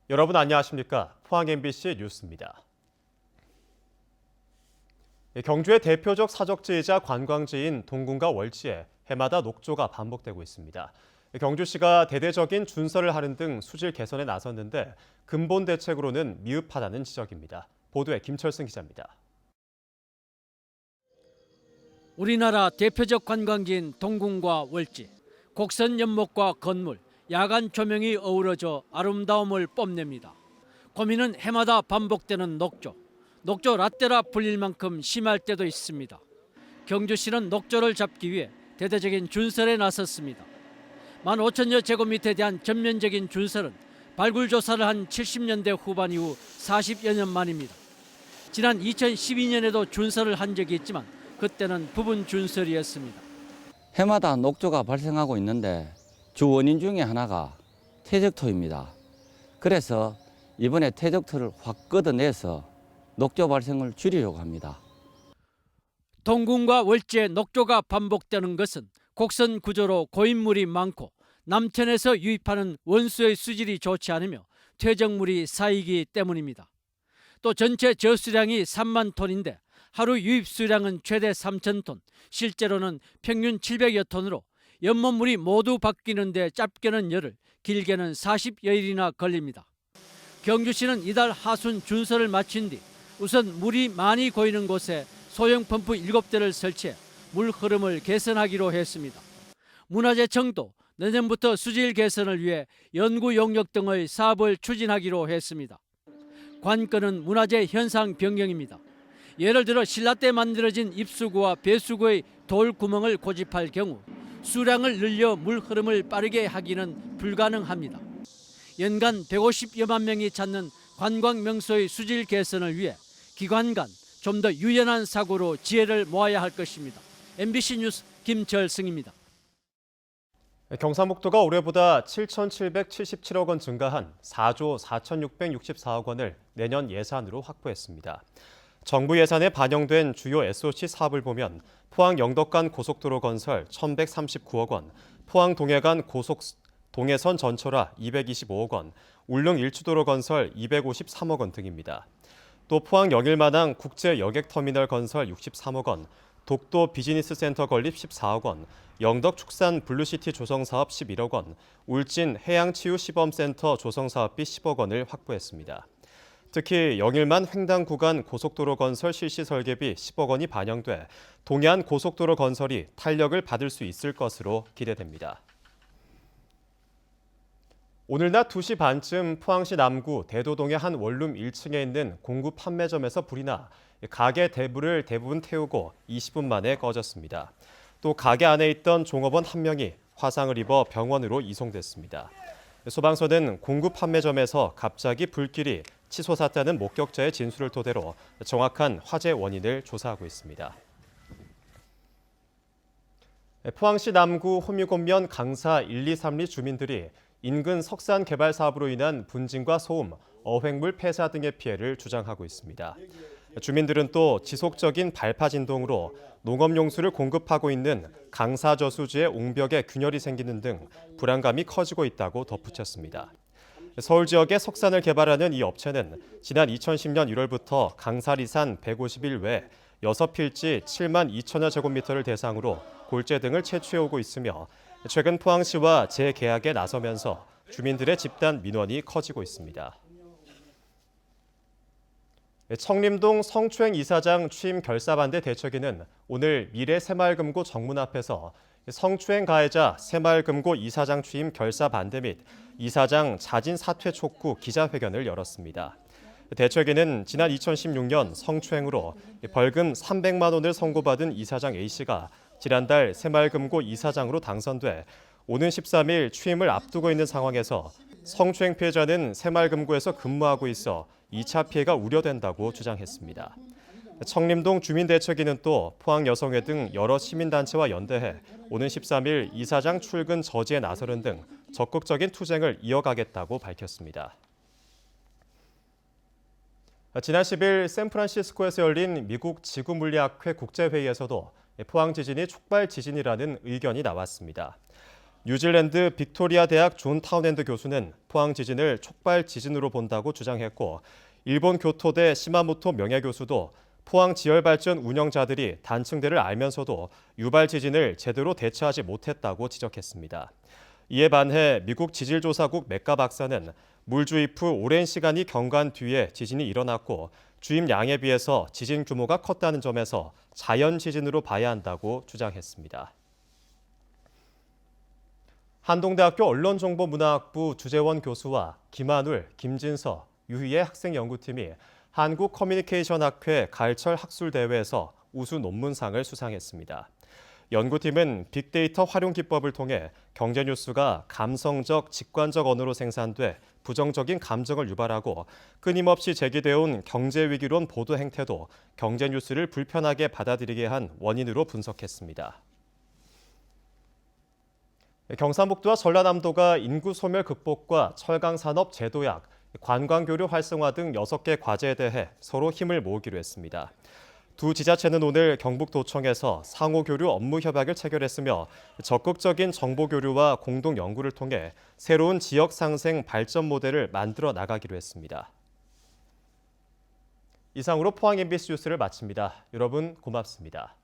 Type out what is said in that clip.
여러분 안녕하십니까? 포항 MBC 뉴스입니다. 경주의 대표적 사적지이자 관광지인 동궁과 월지에 해마다 녹조가 반복되고 있습니다. 경주시가 대대적인 준설을 하는 등 수질 개선에 나섰는데 근본 대책으로는 미흡하다는 지적입니다. 보도에 김철승 기자입니다. 우리나라 대표적 관광지인 동궁과 월지, 곡선 연못과 건물, 야간 조명이 어우러져 아름다움을 뽐냅니다. 고민은 해마다 반복되는 녹조. 녹조 라떼라 불릴 만큼 심할 때도 있습니다. 경주시는 녹조를 잡기 위해 대대적인 준설에 나섰습니다. 15,000여 제곱미터에 대한 전면적인 준설은 발굴 조사를 한 70년대 후반 이후 40여 년 만입니다. 지난 2012년에도 준설을 한 적이 있지만 그때는 부분 준설이었습니다. 해마다 녹조가 발생하고 있는데 주 원인 중에 하나가 퇴적토입니다. 그래서 이번에 퇴적토를 확 걷어내서 녹조 발생을 줄이려고 합니다. 동궁과 월지에 녹조가 반복되는 것은 곡선 구조로 고인물이 많고 남천에서 유입하는 원수의 수질이 좋지 않으며 퇴적물이 쌓이기 때문입니다. 또 전체 저수량이 3만 톤인데 하루 유입 수량은 최대 3,000톤, 실제로는 평균 700여 톤으로 연못물이 모두 바뀌는데 짧게는 열흘, 길게는 40여일이나 걸립니다. 경주시는 이달 하순 준설을 마친 뒤 우선 물이 많이 고이는 곳에 소형 펌프 7대를 설치해 물 흐름을 개선하기로 했습니다. 문화재청도 내년부터 수질 개선을 위해 연구 용역 등의 사업을 추진하기로 했습니다. 관건은 문화재 현상 변경입니다. 예를 들어 신라 때 만들어진 입수구와 배수구의 돌 구멍을 고집할 경우 수량을 늘려 물 흐름을 빠르게 하기는 불가능합니다. 연간 150여만 명이 찾는 관광 명소의 수질 개선을 위해 기관 간 좀 더 유연한 사고로 지혜를 모아야 할 것입니다. MBC 뉴스 김철승입니다. 경상북도가 올해보다 7,777억 원 증가한 4조 4,664억 원을 내년 예산으로 확보했습니다. 정부 예산에 반영된 주요 SOC 사업을 보면 포항 영덕간 고속도로 건설 1,139억 원, 포항 동해간 동해선 전철화 225억 원, 울릉 일추도로 건설 253억 원 등입니다. 또 포항 영일마당 국제 여객터미널 건설 63억 원, 독도 비즈니스 센터 건립 14억 원, 영덕 축산 블루시티 조성 사업 11억 원, 울진 해양치유 시범센터 조성 사업비 10억 원을 확보했습니다. 특히 영일만 횡단 구간 고속도로 건설 실시 설계비 10억 원이 반영돼 동해안 고속도로 건설이 탄력을 받을 수 있을 것으로 기대됩니다. 오늘 낮 2시 반쯤 포항시 남구 대도동의 한 원룸 1층에 있는 공구 판매점에서 불이 나 가게 대부를 대부분 태우고 20분 만에 꺼졌습니다. 또 가게 안에 있던 종업원 한 명이 화상을 입어 병원으로 이송됐습니다. 소방서는 공구 판매점에서 갑자기 불길이 치솟았다는 목격자의 진술을 토대로 정확한 화재 원인을 조사하고 있습니다. 포항시 남구 호미곶면 강사 1, 2, 3리 주민들이 인근 석산 개발 사업으로 인한 분진과 소음, 어획물 폐사 등의 피해를 주장하고 있습니다. 주민들은 또 지속적인 발파 진동으로 농업용수를 공급하고 있는 강사저수지의 옹벽에 균열이 생기는 등 불안감이 커지고 있다고 덧붙였습니다. 서울 지역에 석산을 개발하는 이 업체는 지난 2010년 1월부터 강사리산 150일 외 6필지 7만 2천여 제곱미터를 대상으로 골재 등을 채취해오고 있으며 최근 포항시와 재계약에 나서면서 주민들의 집단 민원이 커지고 있습니다. 청림동 성추행 이사장 취임 결사반대 대책위는 오늘 미래 새마을금고 정문 앞에서 성추행 가해자 새마을금고 이사장 취임 결사 반대 및 이사장 자진 사퇴 촉구 기자회견을 열었습니다. 대책위는 지난 2016년 성추행으로 벌금 300만 원을 선고받은 이사장 A씨가 지난달 새마을금고 이사장으로 당선돼 오는 13일 취임을 앞두고 있는 상황에서 성추행 피해자는 새마을금고에서 근무하고 있어 2차 피해가 우려된다고 주장했습니다. 청림동 주민대책위는 또 포항여성회 등 여러 시민단체와 연대해 오는 13일 이사장 출근 저지에 나서는 등 적극적인 투쟁을 이어가겠다고 밝혔습니다. 지난 10일 샌프란시스코에서 열린 미국 지구물리학회 국제회의에서도 포항 지진이 촉발 지진이라는 의견이 나왔습니다. 뉴질랜드 빅토리아 대학 존 타운핸드 교수는 포항 지진을 촉발 지진으로 본다고 주장했고, 일본 교토대 시마모토 명예교수도 포항 지열발전 운영자들이 단층대를 알면서도 유발 지진을 제대로 대처하지 못했다고 지적했습니다. 이에 반해 미국 지질조사국 맥가 박사는 물 주입 후 오랜 시간이 경과한 뒤에 지진이 일어났고 주입량에 비해서 지진 규모가 컸다는 점에서 자연 지진으로 봐야 한다고 주장했습니다. 한동대학교 언론정보문화학부 주재원 교수와 김한울, 김진서, 유희의 학생연구팀이 한국커뮤니케이션학회 가을철 학술대회에서 우수 논문상을 수상했습니다. 연구팀은 빅데이터 활용 기법을 통해 경제뉴스가 감성적, 직관적 언어로 생산돼 부정적인 감정을 유발하고 끊임없이 제기되어온 경제위기론 보도 행태도 경제뉴스를 불편하게 받아들이게 한 원인으로 분석했습니다. 경상북도와 전라남도가 인구 소멸 극복과 철강산업 재도약, 관광교류 활성화 등 6개 과제에 대해 서로 힘을 모으기로 했습니다. 두 지자체는 오늘 경북도청에서 상호교류 업무 협약을 체결했으며 적극적인 정보교류와 공동 연구를 통해 새로운 지역 상생 발전 모델을 만들어 나가기로 했습니다. 이상으로 포항 MBC 뉴스를 마칩니다. 여러분 고맙습니다.